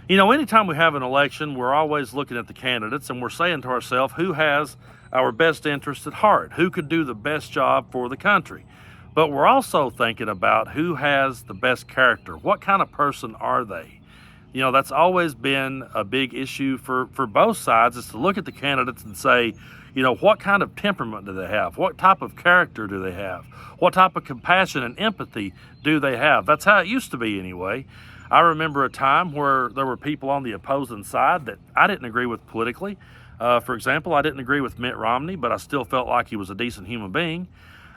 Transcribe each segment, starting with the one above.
You know, anytime we have an election, we're always looking at the candidates and we're saying to ourselves, who has our best interests at heart? Who could do the best job for the country? But we're also thinking about who has the best character. What kind of person are they? You know, that's always been a big issue for both sides, is to look at the candidates and say, you know, what kind of temperament do they have? What type of character do they have? What type of compassion and empathy do they have? That's how it used to be anyway. I remember a time where there were people on the opposing side that I didn't agree with politically. For example, I didn't agree with Mitt Romney, but I still felt like he was a decent human being.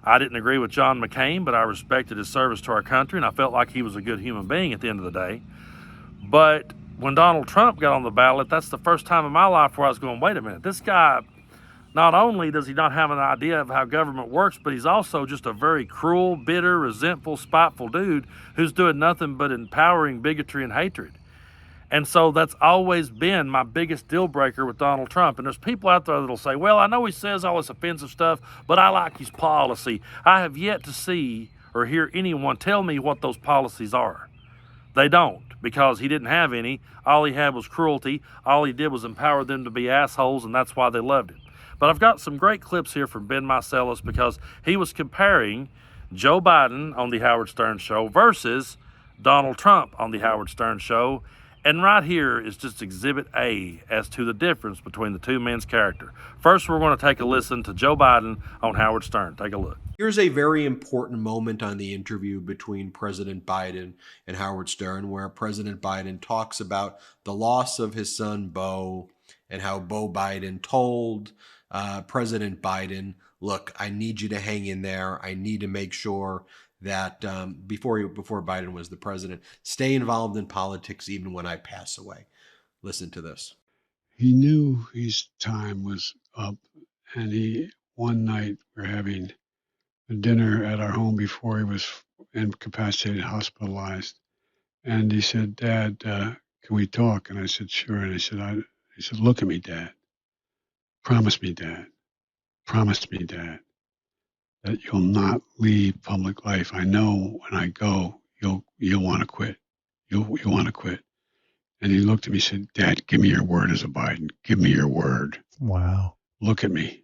I didn't agree with John McCain, but I respected his service to our country, and I felt like he was a good human being at the end of the day. But when Donald Trump got on the ballot, that's the first time in my life where I was going, wait a minute, this guy, not only does he not have an idea of how government works, but he's also just a very cruel, bitter, resentful, spiteful dude who's doing nothing but empowering bigotry and hatred. And so that's always been my biggest deal breaker with Donald Trump. And there's people out there that'll say, well, I know he says all this offensive stuff, but I like his policy. I have yet to see or hear anyone tell me what those policies are. They don't, because he didn't have any. All he had was cruelty. All he did was empower them to be assholes, and that's why they loved him. But I've got some great clips here from Ben Meiselas, because he was comparing Joe Biden on the Howard Stern Show versus Donald Trump on the Howard Stern Show. And right here is just Exhibit A as to the difference between the two men's character. First, we're going to take a listen to Joe Biden on Howard Stern. Take a look. Here's a very important moment on the interview between President Biden and Howard Stern, where President Biden talks about the loss of his son, Beau, and how Beau Biden told President Biden, look, I need you to hang in there. I need to make sure that before Biden was the president, stay involved in politics even when I pass away. Listen to this. He knew his time was up, and one night we're having a dinner at our home before he was incapacitated, hospitalized, and he said, Dad, can we talk? And I said, sure. And he said, look at me, Dad. Promise me, Dad. Promise me, Dad, that you'll not leave public life. I know when I go, you'll want to quit. You'll want to quit. And he looked at me and said, Dad, give me your word as a Biden. Give me your word. Wow. Look at me.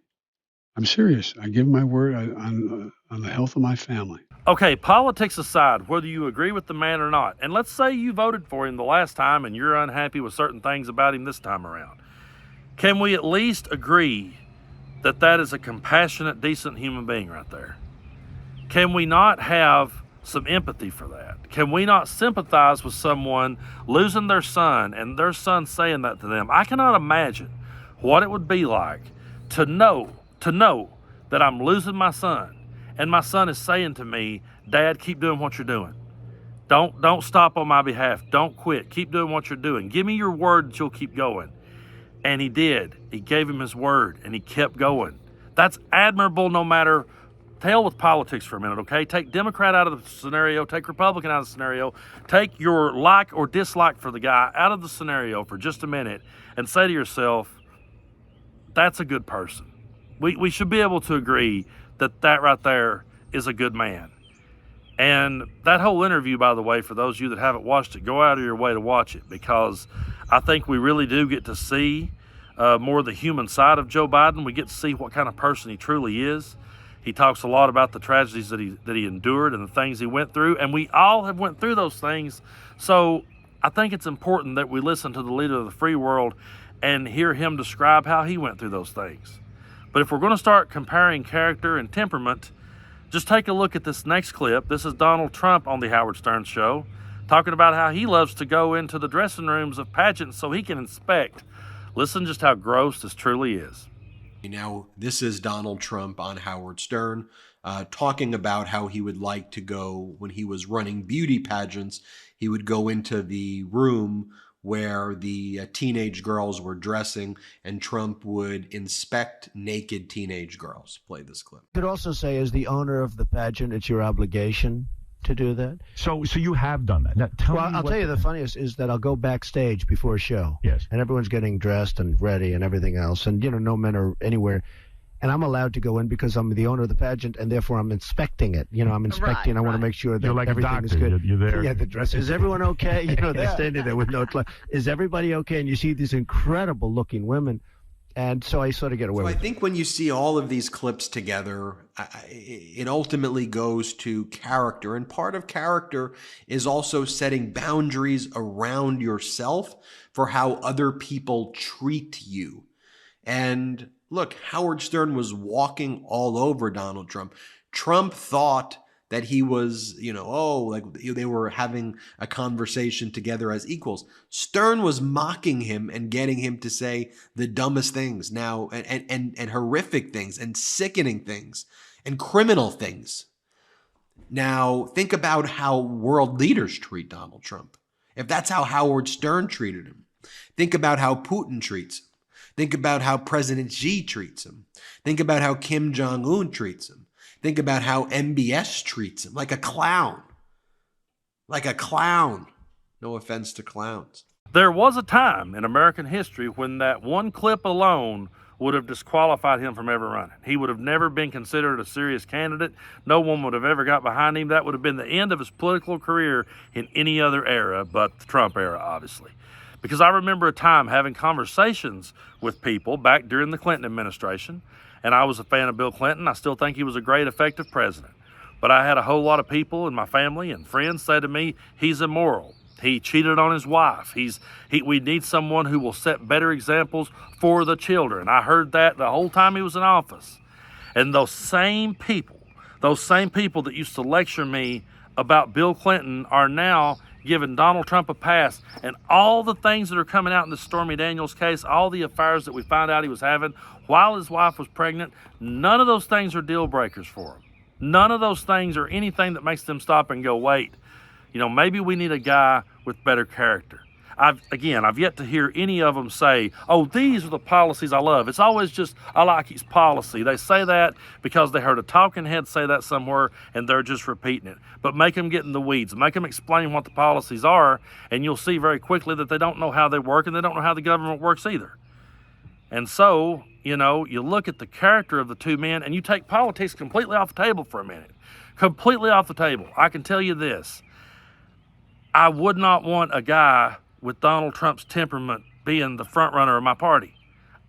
I'm serious. I give my word on the health of my family. Okay, politics aside, whether you agree with the man or not, and let's say you voted for him the last time and you're unhappy with certain things about him this time around, can we at least agree that that is a compassionate, decent human being right there? Can we not have some empathy for that? Can we not sympathize with someone losing their son and their son saying that to them? I cannot imagine what it would be like to know that I'm losing my son, and my son is saying to me, Dad, keep doing what you're doing. Don't stop on my behalf. Don't quit. Keep doing what you're doing. Give me your word that you'll keep going. And he did. He gave him his word, and he kept going. That's admirable, no matter, to hell with politics for a minute, okay? Take Democrat out of the scenario, take Republican out of the scenario, take your like or dislike for the guy out of the scenario for just a minute, and say to yourself, that's a good person. We should be able to agree that right there is a good man. And that whole interview, by the way, for those of you that haven't watched it, go out of your way to watch it, because I think we really do get to see more of the human side of Joe Biden. We get to see what kind of person he truly is. He talks a lot about the tragedies that he endured and the things he went through, and we all have went through those things. So I think it's important that we listen to the leader of the free world and hear him describe how he went through those things. But if we're going to start comparing character and temperament, just take a look at this next clip. This is Donald Trump on the Howard Stern Show, talking about how he loves to go into the dressing rooms of pageants so he can inspect. Listen just how gross this truly is. Now, this is Donald Trump on Howard Stern, talking about how he would like to go, when he was running beauty pageants, he would go into the room where the teenage girls were dressing, and Trump would inspect naked teenage girls. Play this clip. You could also say, as the owner of the pageant, it's your obligation to do that. So you have done that. Now, I'll tell you the funniest is that I'll go backstage before a show. Yes. And everyone's getting dressed and ready and everything else. And, no men are anywhere. and I'm allowed to go in because I'm the owner of the pageant, and therefore I'm inspecting it. I'm inspecting. Right, I want to right. make sure that You're like a everything is doctor. good. You're there. Yeah, the dress. Is everyone okay? They're standing there with no clothes. Is everybody okay? And you see these incredible looking women, and so I sort of get away So I with it. think when you see all of these clips together, it ultimately goes to character. And part of character is also setting boundaries around yourself for how other people treat you. And look, Howard Stern was walking all over Donald Trump. Trump thought that he was, like they were having a conversation together as equals. Stern was mocking him and getting him to say the dumbest things now and horrific things and sickening things and criminal things. Now, think about how world leaders treat Donald Trump. If that's how Howard Stern treated him, think about how Putin treats him. Think about how President Xi treats him. Think about how Kim Jong-un treats him. Think about how MBS treats him, like a clown. Like a clown. No offense to clowns. There was a time in American history when that one clip alone would have disqualified him from ever running. He would have never been considered a serious candidate. No one would have ever got behind him. That would have been the end of his political career in any other era but the Trump era, obviously. Because I remember a time having conversations with people back during the Clinton administration, and I was a fan of Bill Clinton. I still think he was a great, effective president. But I had a whole lot of people in my family and friends say to me, he's immoral. He cheated on his wife. We need someone who will set better examples for the children. I heard that the whole time he was in office. And those same people that used to lecture me about Bill Clinton are now giving Donald Trump a pass. And all the things that are coming out in the Stormy Daniels case, all the affairs that we found out he was having while his wife was pregnant, none of those things are deal breakers for him. None of those things are anything that makes them stop and go, wait, maybe we need a guy with better character. I've yet to hear any of them say, oh, these are the policies I love. It's always just, I like his policy. They say that because they heard a talking head say that somewhere and they're just repeating it. But make them get in the weeds. Make them explain what the policies are, and you'll see very quickly that they don't know how they work and they don't know how the government works either. And so, you look at the character of the two men and you take politics completely off the table for a minute. Completely off the table. I can tell you this. I would not want a guy with Donald Trump's temperament being the front runner of my party.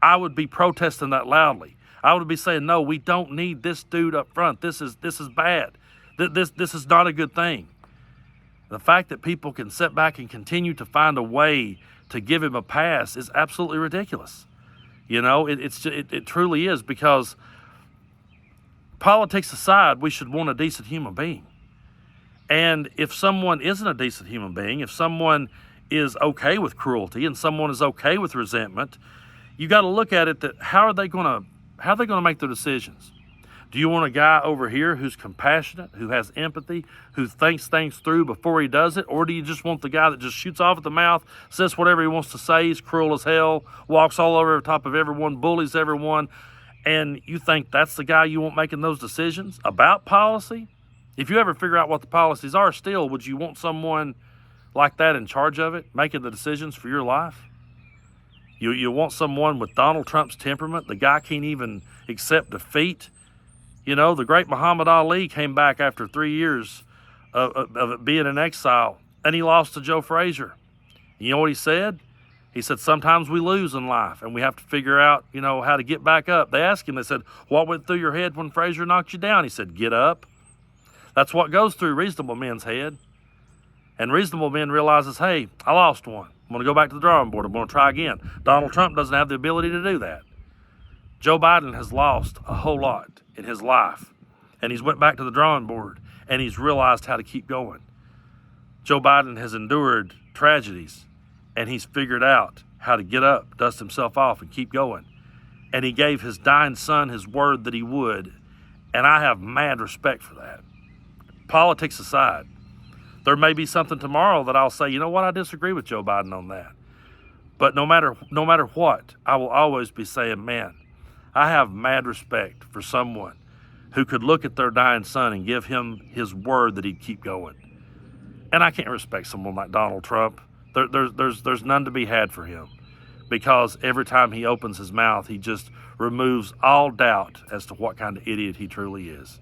I would be protesting that loudly. I would be saying, no, we don't need this dude up front. This is bad. This is not a good thing. The fact that people can sit back and continue to find a way to give him a pass is absolutely ridiculous. It truly is, because politics aside, we should want a decent human being. And if someone isn't a decent human being, if someone is okay with cruelty and someone is okay with resentment, you got to look at it that how are they going to make their decisions? Do you want a guy over here who's compassionate, who has empathy, who thinks things through before he does it? Or do you just want the guy that just shoots off at the mouth, says whatever he wants to say, he's cruel as hell, walks all over the top of everyone, bullies everyone, and you think that's the guy you want making those decisions about policy? If you ever figure out what the policies are still, would you want someone like that in charge of it, making the decisions for your life? You want someone with Donald Trump's temperament? The guy can't even accept defeat. The great Muhammad Ali came back after 3 years of being in exile, and he lost to Joe Frazier. You know what he said? He said, sometimes we lose in life, and we have to figure out, how to get back up. They asked him, they said, what went through your head when Frazier knocked you down? He said, get up. That's what goes through reasonable men's head. And reasonable men realizes, hey, I lost one. I'm going to go back to the drawing board. I'm going to try again. Donald Trump doesn't have the ability to do that. Joe Biden has lost a whole lot in his life. And he's went back to the drawing board, and he's realized how to keep going. Joe Biden has endured tragedies, and he's figured out how to get up, dust himself off, and keep going. And he gave his dying son his word that he would. And I have mad respect for that. Politics aside, there may be something tomorrow that I'll say, you know what, I disagree with Joe Biden on that. But no matter what, I will always be saying, man, I have mad respect for someone who could look at their dying son and give him his word that he'd keep going. And I can't respect someone like Donald Trump. There's none to be had for him. because every time he opens his mouth, he just removes all doubt as to what kind of idiot he truly is.